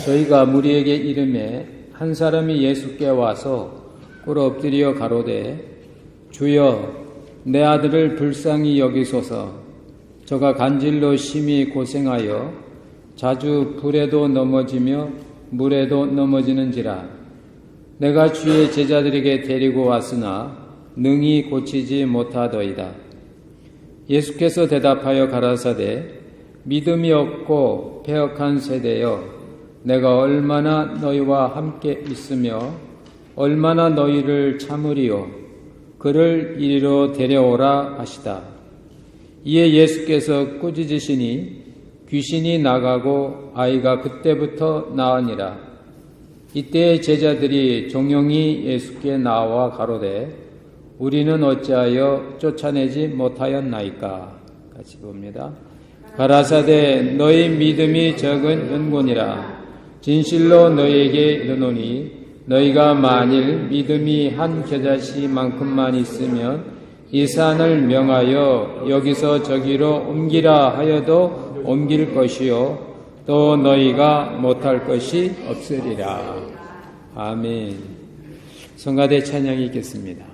저희가 무리에게 이르매 한 사람이 예수께 와서 꿇어 엎드려 가로되 주여 내 아들을 불쌍히 여기소서. 저가 간질로 심히 고생하여 자주 불에도 넘어지며 물에도 넘어지는지라. 내가 주의 제자들에게 데리고 왔으나 능히 고치지 못하더이다. 예수께서 대답하여 가라사대 믿음이 없고 패역한 세대여, 내가 얼마나 너희와 함께 있으며 얼마나 너희를 참으리요. 그를 이리로 데려오라 하시다. 이에 예수께서 꾸짖으시니 귀신이 나가고 아이가 그때부터 나으니라. 이때 제자들이 종용이 예수께 나와 가로되 우리는 어찌하여 쫓아내지 못하였나이까. 같이 봅니다. 가라사대 너희 믿음이 적은 연곤이라. 진실로 너희에게 이르노니 너희가 만일 믿음이 한 겨자씨만큼만 있으면 이 산을 명하여 여기서 저기로 옮기라 하여도 옮길 것이요 또 너희가 못할 것이 없으리라. 아멘. 성가대 찬양이 있겠습니다.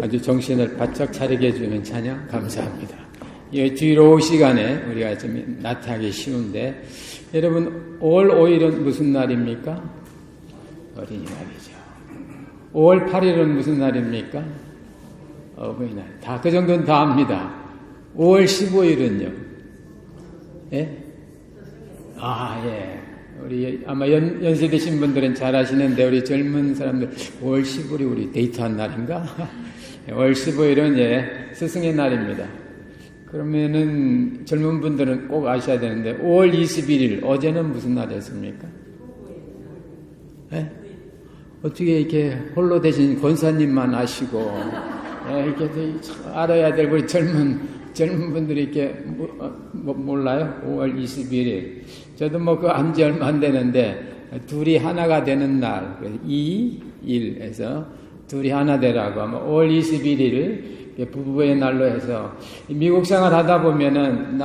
아주 정신을 바짝 차리게 해주는 찬양 감사합니다. 이 뒤로 시간에 우리가 좀 나타나기 쉬운데, 여러분 5월 5일은 무슨 날입니까? 어린이날이죠. 5월 8일은 무슨 날입니까? 어버이날. 다 그 정도는 다 압니다. 5월 15일은요? 예? 예. 우리 아마 연세 드신 분들은 잘 아시는데, 우리 젊은 사람들 5월 15일이 우리 데이트한 날인가? 5월 15일은 스승의 날입니다. 그러면은 젊은 분들은 꼭 아셔야 되는데, 5월 21일 어제는 무슨 날이었습니까? 예? 어떻게 이렇게 홀로 되신 권사님만 아시고, 이렇게 알아야 될 우리 젊은 분들이 이렇게 몰라요? 5월 21일. 저도 그 안지 얼마 안 되는데 둘이 하나가 되는 날, 2일에서 둘이 하나 되라고, 5월 21일을 부부의 날로 해서, 미국 생활 하다 보면은,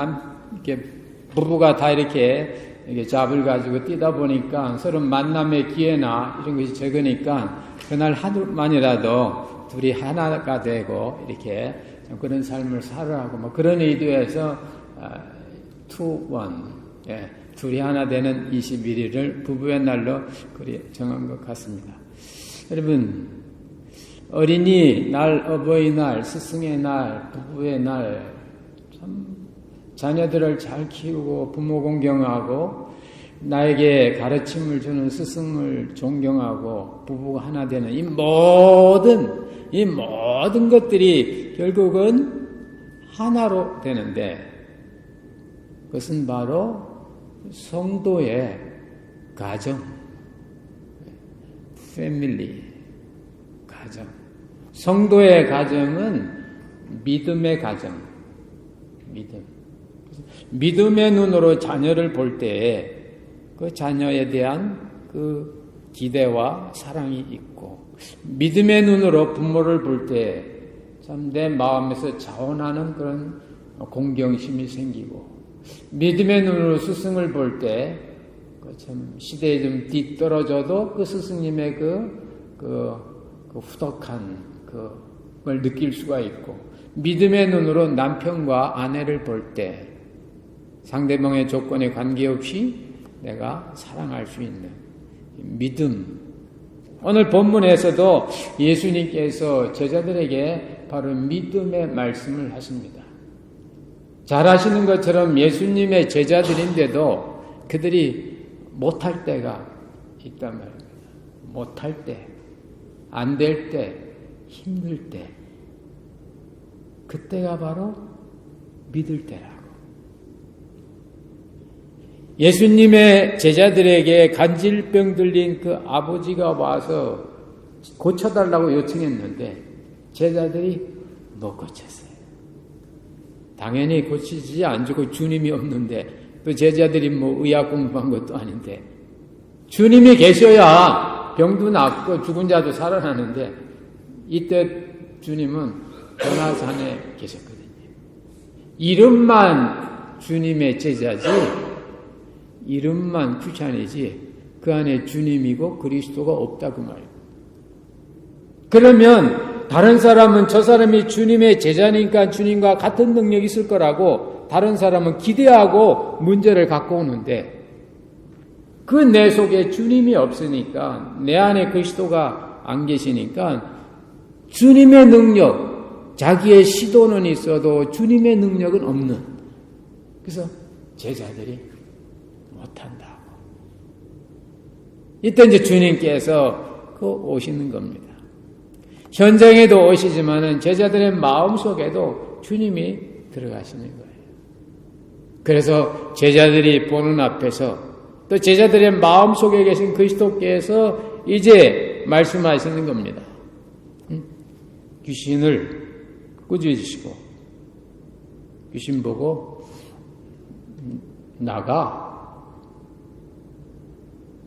이렇게 부부가 다 이렇게 잡을 가지고 뛰다 보니까 서로 만남의 기회나 이런 것이 적으니까, 그날 하루만이라도 둘이 하나가 되고, 이렇게 그런 삶을 살으라고, 그런 의도에서, 2-1, 둘이 하나 되는 21일을 부부의 날로 정한 것 같습니다. 여러분, 어린이날, 어버이날, 스승의 날, 부부의 날, 참 자녀들을 잘 키우고 부모 공경하고 나에게 가르침을 주는 스승을 존경하고 부부가 하나 되는 이 모든 것들이 결국은 하나로 되는데, 그것은 바로 성도의 가정, 패밀리, 가정. 성도의 가정은 믿음의 가정, 믿음의 눈으로 자녀를 볼 때에 그 자녀에 대한 그 기대와 사랑이 있고, 믿음의 눈으로 부모를 볼 때 참 내 마음에서 자원하는 그런 공경심이 생기고, 믿음의 눈으로 스승을 볼 때 참 시대에 좀 뒤떨어져도 그 스승님의 그 후덕한 그걸 느낄 수가 있고, 믿음의 눈으로 남편과 아내를 볼 때 상대방의 조건에 관계없이 내가 사랑할 수 있는 믿음. 오늘 본문에서도 예수님께서 제자들에게 바로 믿음의 말씀을 하십니다. 잘 아시는 것처럼 예수님의 제자들인데도 그들이 못할 때가 있단 말입니다. 못할 때, 안 될 때, 힘들 때, 그때가 바로 믿을 때라고. 예수님의 제자들에게 간질병 들린 그 아버지가 와서 고쳐달라고 요청했는데 제자들이 못 고쳤어요. 당연히 고치지 않고 주님이 없는데, 또 제자들이 의학 공부한 것도 아닌데, 주님이 계셔야 병도 낫고 죽은 자도 살아나는데, 이때 주님은 변화산에 계셨거든요. 이름만 주님의 제자지, 이름만 크리스찬이지 그 안에 주님이고 그리스도가 없다 그 말이에요. 그러면 다른 사람은 저 사람이 주님의 제자니까 주님과 같은 능력이 있을 거라고 다른 사람은 기대하고 문제를 갖고 오는데, 그 내 속에 주님이 없으니까, 내 안에 그리스도가 안 계시니까 주님의 능력, 자기의 시도는 있어도 주님의 능력은 없는, 그래서 제자들이 못한다고. 이때 이제 주님께서 오시는 겁니다. 현장에도 오시지만은 제자들의 마음속에도 주님이 들어가시는 거예요. 그래서 제자들이 보는 앞에서, 또 제자들의 마음속에 계신 그리스도께서 이제 말씀하시는 겁니다. 귀신을 꾸짖으시고, 귀신 보고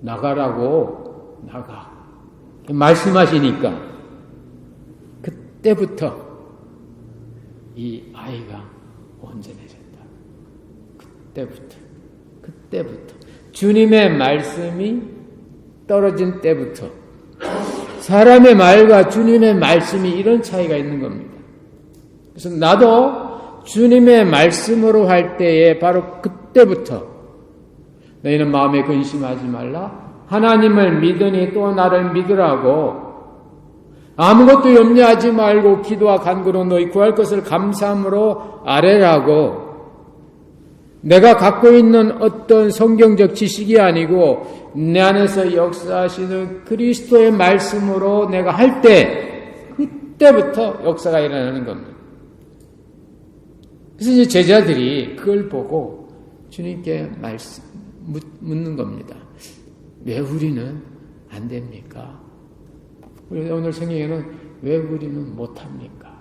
나가라고, 나가 말씀하시니까 그때부터 이 아이가 온전해졌다. 그때부터 주님의 말씀이 떨어진 때부터, 사람의 말과 주님의 말씀이 이런 차이가 있는 겁니다. 그래서 나도 주님의 말씀으로 할 때에 바로 그때부터 너희는 마음에 근심하지 말라, 하나님을 믿으니 또 나를 믿으라고, 아무것도 염려하지 말고 기도와 간구로 너희 구할 것을 감사함으로 아뢰라고, 내가 갖고 있는 어떤 성경적 지식이 아니고 내 안에서 역사하시는 그리스도의 말씀으로 내가 할 때, 그때부터 역사가 일어나는 겁니다. 그래서 이제 제자들이 그걸 보고 주님께 묻는 겁니다. 왜 우리는 안 됩니까? 오늘 성경에는 왜 우리는 못합니까?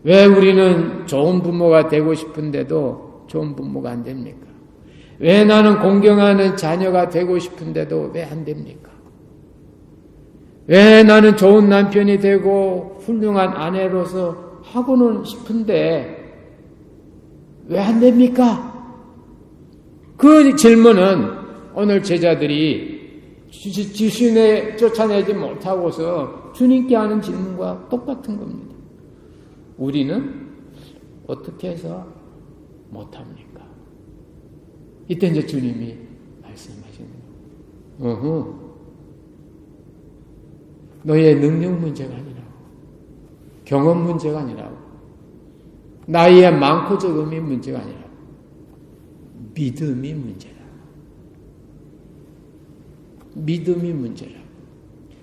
왜 우리는 좋은 부모가 되고 싶은데도 좋은 부모가 안 됩니까? 왜 나는 공경하는 자녀가 되고 싶은데도 왜 안 됩니까? 왜 나는 좋은 남편이 되고 훌륭한 아내로서 하고는 싶은데 왜 안 됩니까? 그 질문은 오늘 제자들이 지신에 쫓아내지 못하고서 주님께 하는 질문과 똑같은 겁니다. 우리는 어떻게 해서 못합니까? 이때 이제 주님이 말씀하시는 거예요. 너의 능력 문제가 아니라고. 경험 문제가 아니라고. 나이에 많고 적음이 문제가 아니라고. 믿음이 문제라고. 믿음이 문제라고.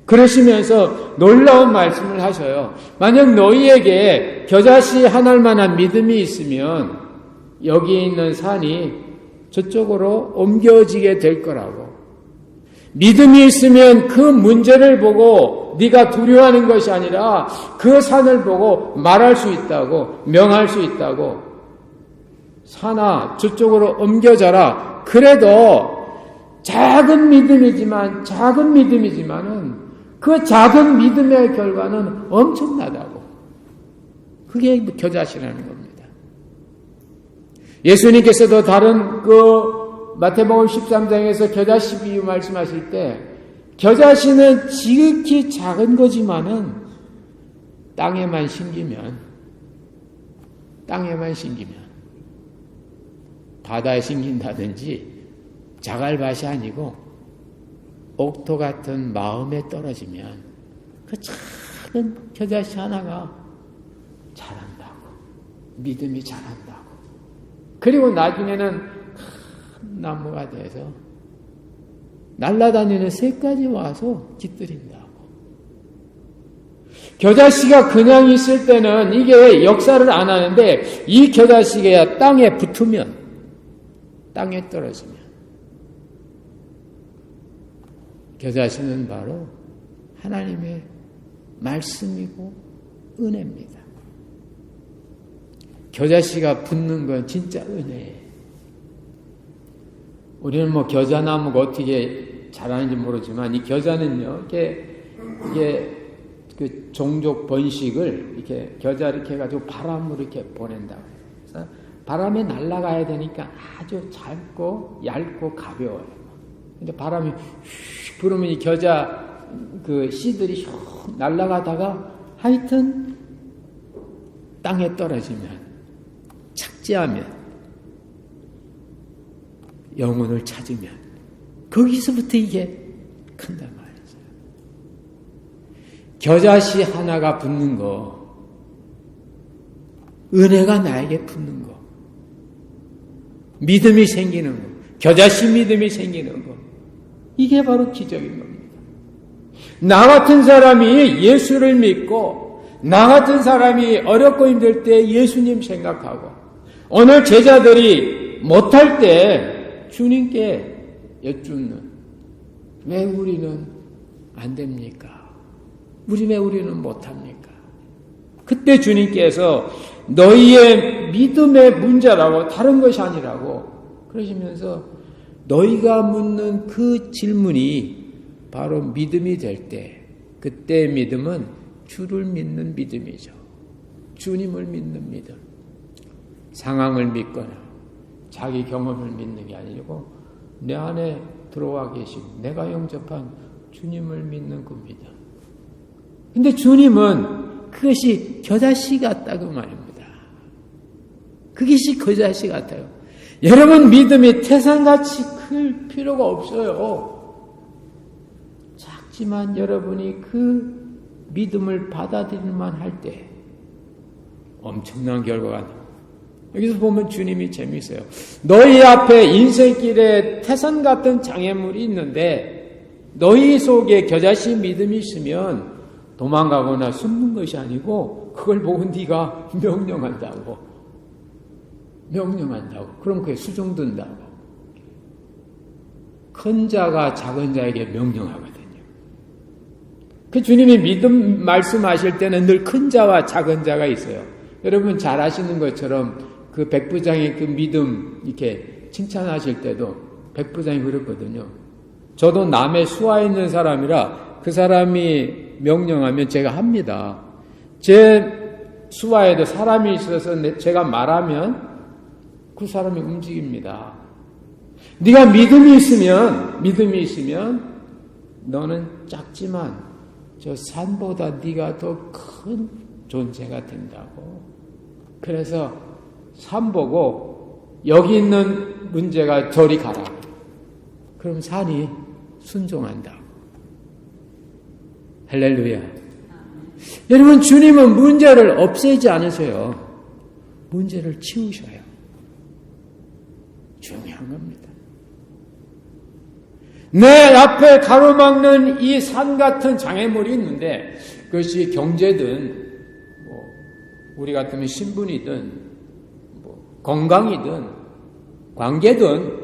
그러시면서 놀라운 말씀을 하셔요. 만약 너희에게 겨자씨 하나일 만한 믿음이 있으면 여기 있는 산이 저쪽으로 옮겨지게 될 거라고. 믿음이 있으면 그 문제를 보고 네가 두려워하는 것이 아니라 그 산을 보고 말할 수 있다고, 명할 수 있다고. 산아, 저쪽으로 옮겨져라. 그래도 작은 믿음이지만은 그 작은 믿음의 결과는 엄청나다고. 그게 겨자씨라는 겁니다. 예수님께서도 다른 마태복음 13장에서 겨자씨 비유 말씀하실 때 겨자씨는 지극히 작은 거지만은 땅에만 심기면 바다에 심긴다든지 자갈밭이 아니고 옥토 같은 마음에 떨어지면 그 작은 겨자씨 하나가 자란다고. 믿음이 자란다고. 그리고 나중에는 큰 나무가 돼서 날아다니는 새까지 와서 깃들인다고. 겨자씨가 그냥 있을 때는 이게 역사를 안 하는데 이 겨자씨가 땅에 붙으면, 땅에 떨어지면 겨자씨는 바로 하나님의 말씀이고 은혜입니다. 겨자씨가 붙는 건 진짜 은혜예요. 우리는 겨자나무가 어떻게 자라는지 모르지만 이 겨자는요, 이게 그 종족 번식을 이렇게 겨자 이렇게 해가지고 바람으로 이렇게 보낸다고. 그래서 바람에 날아가야 되니까 아주 짧고 얇고 가벼워요. 근데 바람이 휙 불으면 이 겨자 그 씨들이 휙 날아가다가 하여튼 땅에 떨어지면, 착지하면, 영혼을 찾으면 거기서부터 이게 큰단 말이죠. 겨자씨 하나가 붙는 거, 은혜가 나에게 붙는 거, 믿음이 생기는 거, 겨자씨 믿음이 생기는 거, 이게 바로 기적인 겁니다. 나 같은 사람이 예수를 믿고 나 같은 사람이 어렵고 힘들 때 예수님 생각하고 오늘 제자들이 못할 때 주님께 여쭙는, 왜 우리는 안 됩니까? 왜 우리는 못합니까? 그때 주님께서 너희의 믿음의 문제라고, 다른 것이 아니라고 그러시면서 너희가 묻는 그 질문이 바로 믿음이 될 때, 그때의 믿음은 주를 믿는 믿음이죠. 주님을 믿는 믿음. 상황을 믿거나 자기 경험을 믿는 게 아니고 내 안에 들어와 계신, 내가 영접한 주님을 믿는 그 믿음. 근데 주님은 그것이 겨자씨 같다고 말입니다. 그것이 겨자씨 같아요. 여러분 믿음이 태산같이 클 필요가 없어요. 작지만 여러분이 그 믿음을 받아들일만 할 때 엄청난 결과가 나옵니다. 여기서 보면 주님이 재미있어요. 너희 앞에 인생길에 태산 같은 장애물이 있는데 너희 속에 겨자씨 믿음이 있으면 도망가거나 숨는 것이 아니고 그걸 보고 네가 명령한다고. 그럼 그게 수종든다고. 큰 자가 작은 자에게 명령하거든요. 그 주님이 믿음 말씀하실 때는 늘 큰 자와 작은 자가 있어요. 여러분 잘 아시는 것처럼 그 백부장의 그 믿음, 이렇게 칭찬하실 때도 백부장이 그랬거든요. 저도 남의 수하에 있는 사람이라 그 사람이 명령하면 제가 합니다. 제 수하에도 사람이 있어서 제가 말하면 그 사람이 움직입니다. 네가 믿음이 있으면 너는 작지만 저 산보다 네가 더 큰 존재가 된다고. 그래서 산 보고 여기 있는 문제가 저리 가라. 그럼 산이 순종한다. 할렐루야. 여러분, 주님은 문제를 없애지 않으세요. 문제를 치우셔요. 중요한 겁니다. 내 앞에 가로막는 이 산 같은 장애물이 있는데 그것이 경제든 우리 같으면 신분이든 건강이든 관계든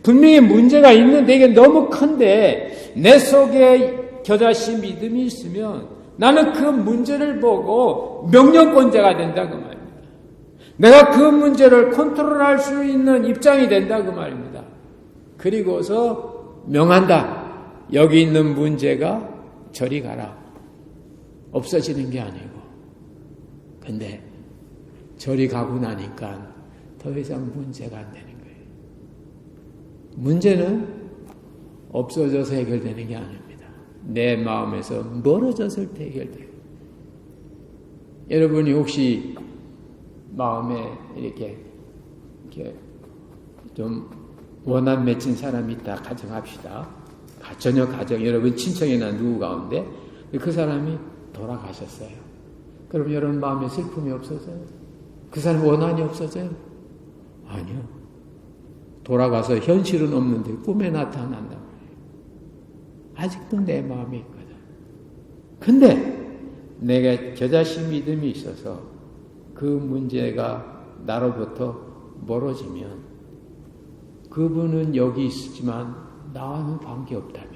분명히 문제가 있는데 이게 너무 큰데 내 속에 겨자씨 믿음이 있으면 나는 그 문제를 보고 명령권자가 된다 그 말입니다. 내가 그 문제를 컨트롤할 수 있는 입장이 된다 그 말입니다. 그리고서 명한다. 여기 있는 문제가 저리 가라. 없어지는 게 아니고. 근데 저리 가고 나니까 더 이상 문제가 안 되는 거예요. 문제는 없어져서 해결되는 게 아닙니다. 내 마음에서 멀어졌을 때 해결돼요. 여러분이 혹시 마음에 이렇게 좀 원한 맺힌 사람이 있다 가정합시다. 전혀 가정, 여러분 친척이나 누구 가운데 그 사람이 돌아가셨어요. 그럼 여러분 마음에 슬픔이 없어져요? 그 사람 원한이 없어져요? 아니요. 돌아가서 현실은 없는데 꿈에 나타난단 말이에요. 아직도 내 마음에 있거든. 근데 내가 겨자씨 믿음이 있어서 그 문제가 나로부터 멀어지면 그분은 여기 있지만 나와는 관계없다면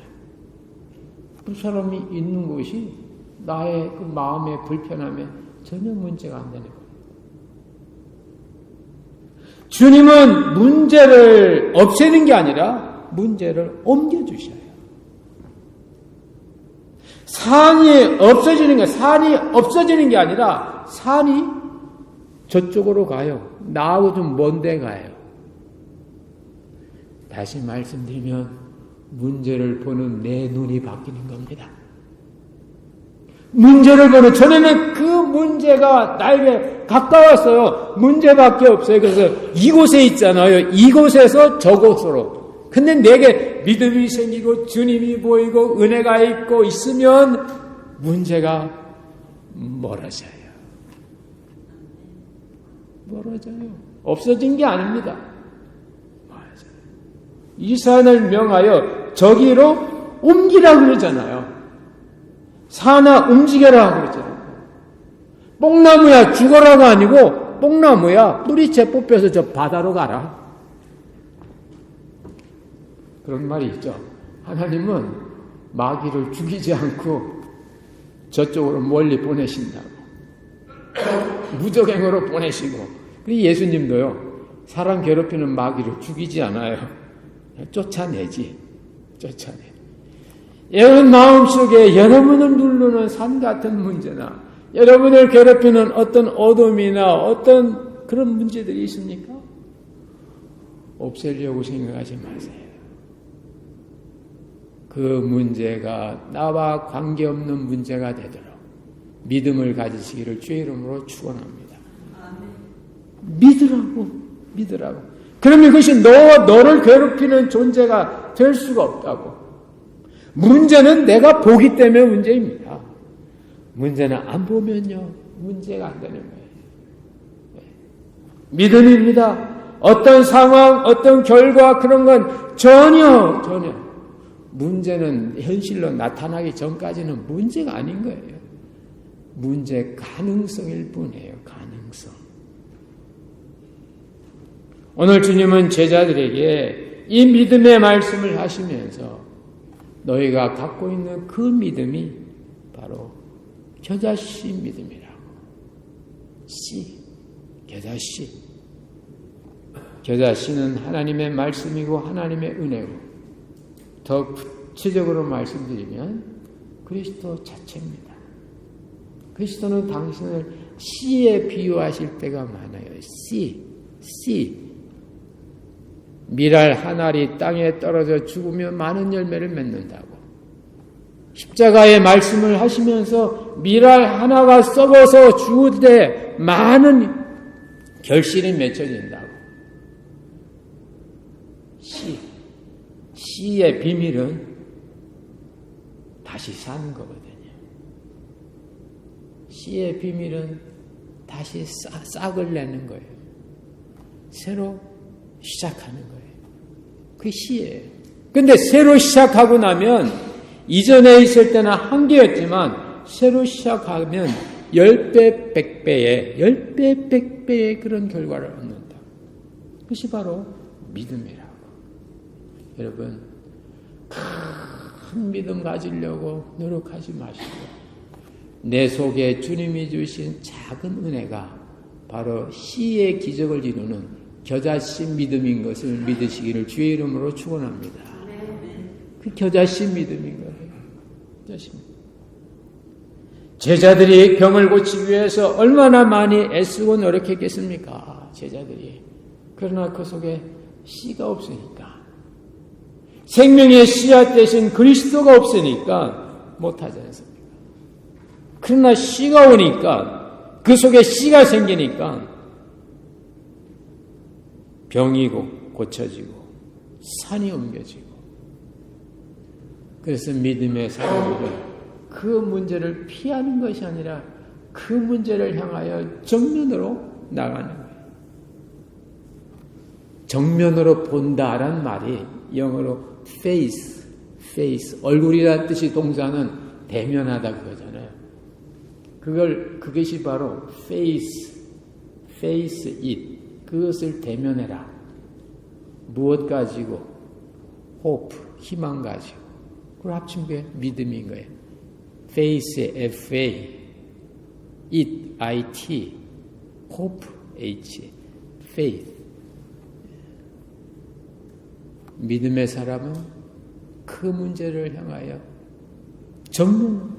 그 사람이 있는 곳이 나의 그 마음의 불편함에 전혀 문제가 안 되는 거예요. 주님은 문제를 없애는 게 아니라 문제를 옮겨주셔요. 산이 없어지는 게, 산이 없어지는 게 아니라 산이 저쪽으로 가요. 나하고 좀 먼 데 가요. 다시 말씀드리면 문제를 보는 내 눈이 바뀌는 겁니다. 문제를 보는, 전에는 그 문제가 나에게 가까웠어요. 문제밖에 없어요. 그래서 이곳에 있잖아요. 이곳에서 저곳으로. 근데 내게 믿음이 생기고 주님이 보이고 은혜가 있고 있으면 문제가 멀어져요. 멀어져요. 없어진 게 아닙니다. 멀어져요. 이 산을 명하여 저기로 옮기라 그러잖아요. 산아 움직여라 그러잖아요. 뽕나무야 죽어라가 아니고 뽕나무야 뿌리채 뽑혀서 저 바다로 가라. 그런 말이 있죠. 하나님은 마귀를 죽이지 않고 저쪽으로 멀리 보내신다고. 무적행으로 보내시고. 예수님도요. 사람 괴롭히는 마귀를 죽이지 않아요. 쫓아내지. 쫓아내. 여러분 마음속에 여러분을 누르는 산 같은 문제나 여러분을 괴롭히는 어떤 어둠이나 어떤 그런 문제들이 있습니까? 없애려고 생각하지 마세요. 그 문제가 나와 관계없는 문제가 되도록 믿음을 가지시기를 주의 이름으로 축원합니다. 믿으라고. 그러면 그것이 너와 너를 괴롭히는 존재가 될 수가 없다고. 문제는 내가 보기 때문에 문제입니다. 문제는 안 보면요 문제가 안 되는 거예요. 믿음입니다. 어떤 상황, 어떤 결과 그런 건 전혀 문제는 현실로 나타나기 전까지는 문제가 아닌 거예요. 문제 가능성일 뿐이에요. 가능성. 오늘 주님은 제자들에게 이 믿음의 말씀을 하시면서 너희가 갖고 있는 그 믿음이 바로 겨자씨 믿음이라고. 씨, 겨자씨. 겨자씨는 하나님의 말씀이고 하나님의 은혜고, 더 구체적으로 말씀드리면 그리스도 자체입니다. 그리스도는 당신을 씨에 비유하실 때가 많아요. 씨. 밀알 한 알이 땅에 떨어져 죽으면 많은 열매를 맺는다고. 십자가의 말씀을 하시면서 밀알 하나가 썩어서 죽을 때 많은 결실이 맺혀진다고. 씨의 비밀은 다시 사는 거거든요. 씨의 비밀은 다시 싹을 내는 거예요. 새로 시작하는 거예요. 그게 씨예요. 근데 새로 시작하고 나면 이전에 있을 때는 한계였지만 새로 시작하면 10배, 100배의 그런 결과를 얻는다. 그것이 바로 믿음이라고. 여러분, 큰 믿음 가지려고 노력하지 마시고 내 속에 주님이 주신 작은 은혜가 바로 씨의 기적을 이루는 겨자씨 믿음인 것을 믿으시기를 주의 이름으로 축원합니다. 그 겨자씨 믿음인 거예요. 제자들이 병을 고치기 위해서 얼마나 많이 애쓰고 노력했겠습니까? 제자들이. 그러나 그 속에 씨가 없으니까, 생명의 씨앗 대신 그리스도가 없으니까 못하지 않습니까? 그러나 씨가 오니까, 그 속에 씨가 생기니까 병이 고쳐지고 산이 옮겨지고, 그래서 믿음의 사람들은 그 문제를 피하는 것이 아니라 그 문제를 향하여 정면으로 나가는 거예요. 정면으로 본다라는 말이 영어로 face, 얼굴이라는 뜻이 동사는 대면하다 그거잖아요. 그것이 바로 face it. 그것을 대면해라. 무엇 가지고? hope, 희망 가지고. 그걸 합친 게 믿음인 거예요. face, F-A, it, I-T, hope, H, faith. 믿음의 사람은 그 문제를 향하여 정면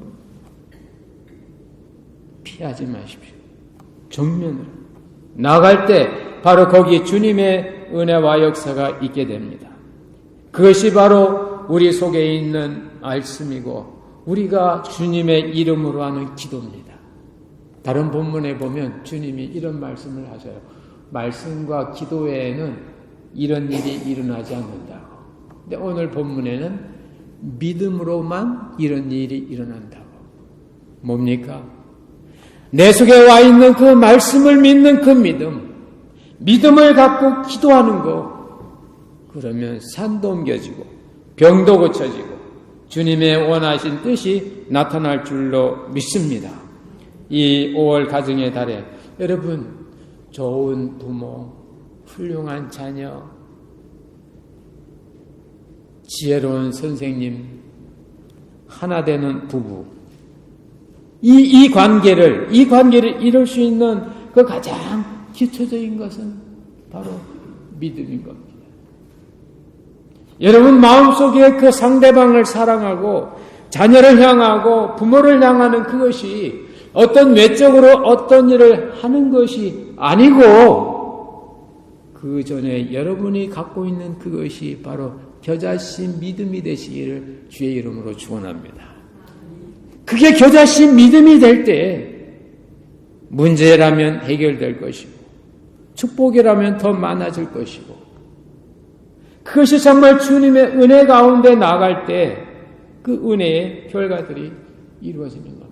피하지 마십시오. 정면으로 나갈 때 바로 거기에 주님의 은혜와 역사가 있게 됩니다. 그것이 바로 우리 속에 있는 말씀이고 우리가 주님의 이름으로 하는 기도입니다. 다른 본문에 보면 주님이 이런 말씀을 하셔요. 말씀과 기도 외에는 이런 일이 일어나지 않는다고. 근데 오늘 본문에는 믿음으로만 이런 일이 일어난다고. 뭡니까? 내 속에 와 있는 그 말씀을 믿는 그 믿음을 갖고 기도하는 거. 그러면 산도 옮겨지고 병도 고쳐지고 주님의 원하신 뜻이 나타날 줄로 믿습니다. 이 5월 가정의 달에 여러분, 좋은 부모, 훌륭한 자녀, 지혜로운 선생님, 하나 되는 부부, 이 관계를 이룰 수 있는 그 가장 기초적인 것은 바로 믿음인 겁니다. 여러분 마음속에 그 상대방을 사랑하고 자녀를 향하고 부모를 향하는 그것이 어떤 외적으로 어떤 일을 하는 것이 아니고 그 전에 여러분이 갖고 있는 그것이 바로 겨자씨 믿음이 되시기를 주의 이름으로 축원합니다. 그게 겨자씨 믿음이 될 때 문제라면 해결될 것이고 축복이라면 더 많아질 것이고 그것이 정말 주님의 은혜 가운데 나갈 때 그 은혜의 결과들이 이루어지는 겁니다.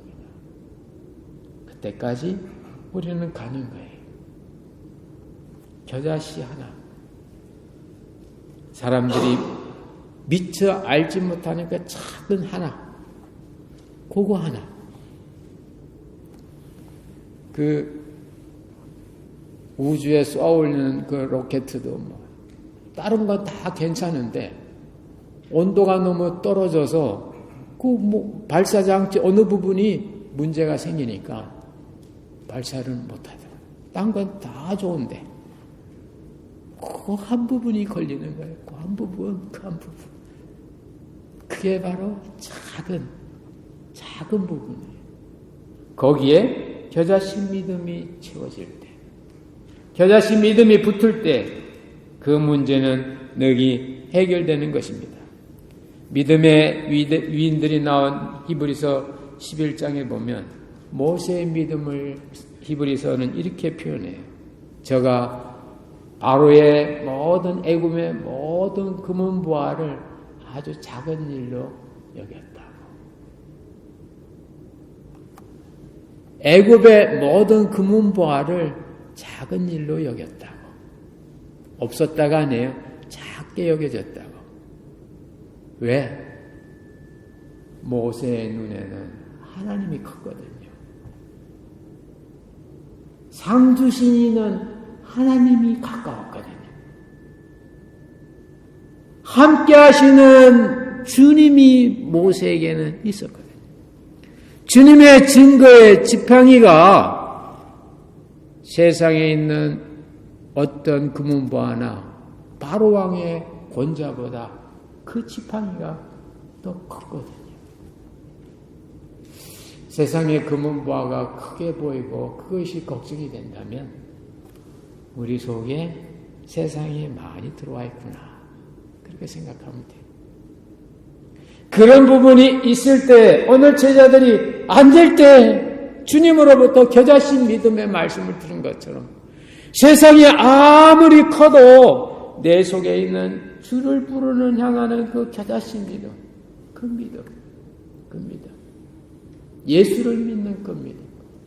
그때까지 우리는 가는 거예요. 겨자씨 하나. 사람들이 미처 알지 못하는 그 작은 하나. 그거 하나. 그 우주에 쏘아올리는 그 로켓도 뭐 다른 건 다 괜찮은데 온도가 너무 떨어져서 그 뭐 발사장치 어느 부분이 문제가 생기니까 발사를 못하더라. 딴 건 다 좋은데 그 한 부분이 걸리는 거예요. 그 한 부분. 그게 바로 작은 부분이에요. 거기에 겨자씨 믿음이 채워질 때, 겨자씨 믿음이 붙을 때 그 문제는 능히 해결되는 것입니다. 믿음의 위인들이 나온 히브리서 11장에 보면 모세의 믿음을 히브리서는 이렇게 표현해요. 저가 바로의 모든 애굽의 모든 금은보화를 아주 작은 일로 여겼다고. 애굽의 모든 금은보화를 작은 일로 여겼다고. 없었다가 아니에요. 작게 여겨졌다고. 왜? 모세의 눈에는 하나님이 컸거든요. 상 주신 이는 하나님이 가까웠거든요. 함께 하시는 주님이 모세에게는 있었거든요. 주님의 증거의 지팡이가 세상에 있는 어떤 금은보화나 바로왕의 권좌보다 그 지팡이가 더 컸거든요. 세상의 금은보화가 크게 보이고 그것이 걱정이 된다면 우리 속에 세상이 많이 들어와 있구나. 그렇게 생각하면 돼요. 그런 부분이 있을 때 오늘 제자들이 안 될 때 주님으로부터 겨자씨 믿음의 말씀을 들은 것처럼 세상이 아무리 커도 내 속에 있는 주를 부르는 향하는 그 겨자씨 믿음, 그 믿음, 예수를 믿는 그 믿음,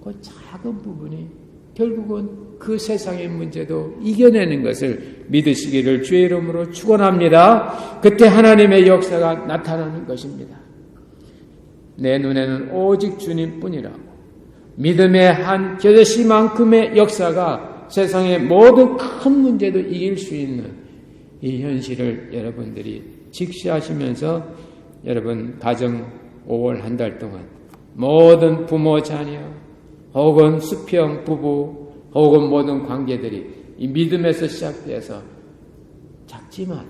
그 작은 부분이 결국은 그 세상의 문제도 이겨내는 것을 믿으시기를 주의 이름으로 축원합니다. 그때 하나님의 역사가 나타나는 것입니다. 내 눈에는 오직 주님뿐이라고. 믿음의 한 겨자씨만큼의 역사가 세상의 모든 큰 문제도 이길 수 있는 이 현실을 여러분들이 직시하시면서 여러분 가정 5월 한 달 동안 모든 부모 자녀 혹은 수평 부부 혹은 모든 관계들이 이 믿음에서 시작돼서 작지만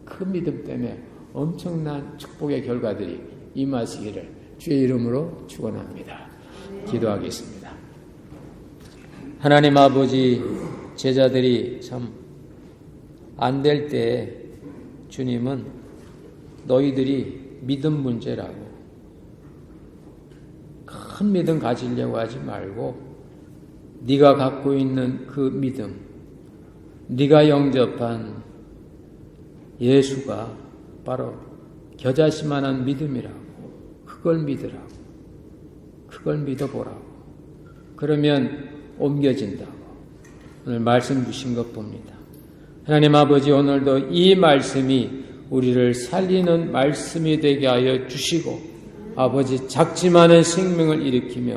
그 믿음 때문에 엄청난 축복의 결과들이 임하시기를 주의 이름으로 축원합니다. 기도하겠습니다. 하나님 아버지, 제자들이 참 안 될 때 주님은 너희들이 믿음 문제라고 큰 믿음 가지려고 하지 말고 네가 갖고 있는 그 믿음, 네가 영접한 예수가 바로 겨자씨만한 믿음이라고. 그걸 믿으라고. 그걸 믿어보라고. 그러면 옮겨진다고. 오늘 말씀 주신 것 봅니다. 하나님 아버지, 오늘도 이 말씀이 우리를 살리는 말씀이 되게 하여 주시고 아버지, 작지만은 생명을 일으키며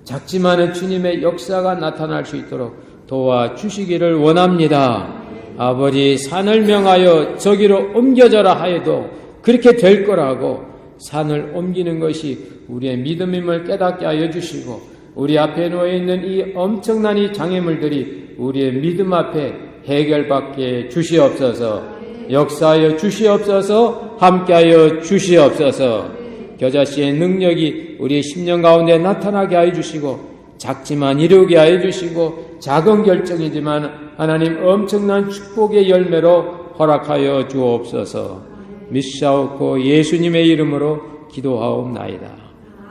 작지만은 주님의 역사가 나타날 수 있도록 도와주시기를 원합니다. 아버지, 산을 명하여 저기로 옮겨져라 하여도 그렇게 될 거라고 산을 옮기는 것이 우리의 믿음임을 깨닫게 하여 주시고 우리 앞에 놓여있는 이 엄청난 이 장애물들이 우리의 믿음 앞에 해결받게 주시옵소서. 역사하여 주시옵소서. 함께하여 주시옵소서. 겨자씨의 능력이 우리의 심령 가운데 나타나게 하여 주시고 작지만 이루게 하여 주시고 작은 결정이지만 하나님 엄청난 축복의 열매로 허락하여 주옵소서. 믿사옵고 예수님의 이름으로 기도하옵나이다.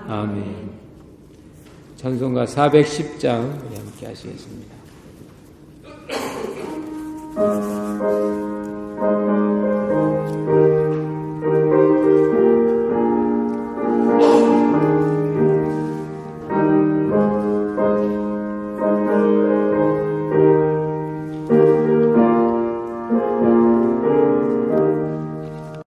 아멘. 찬송가 410장 함께 하시겠습니다.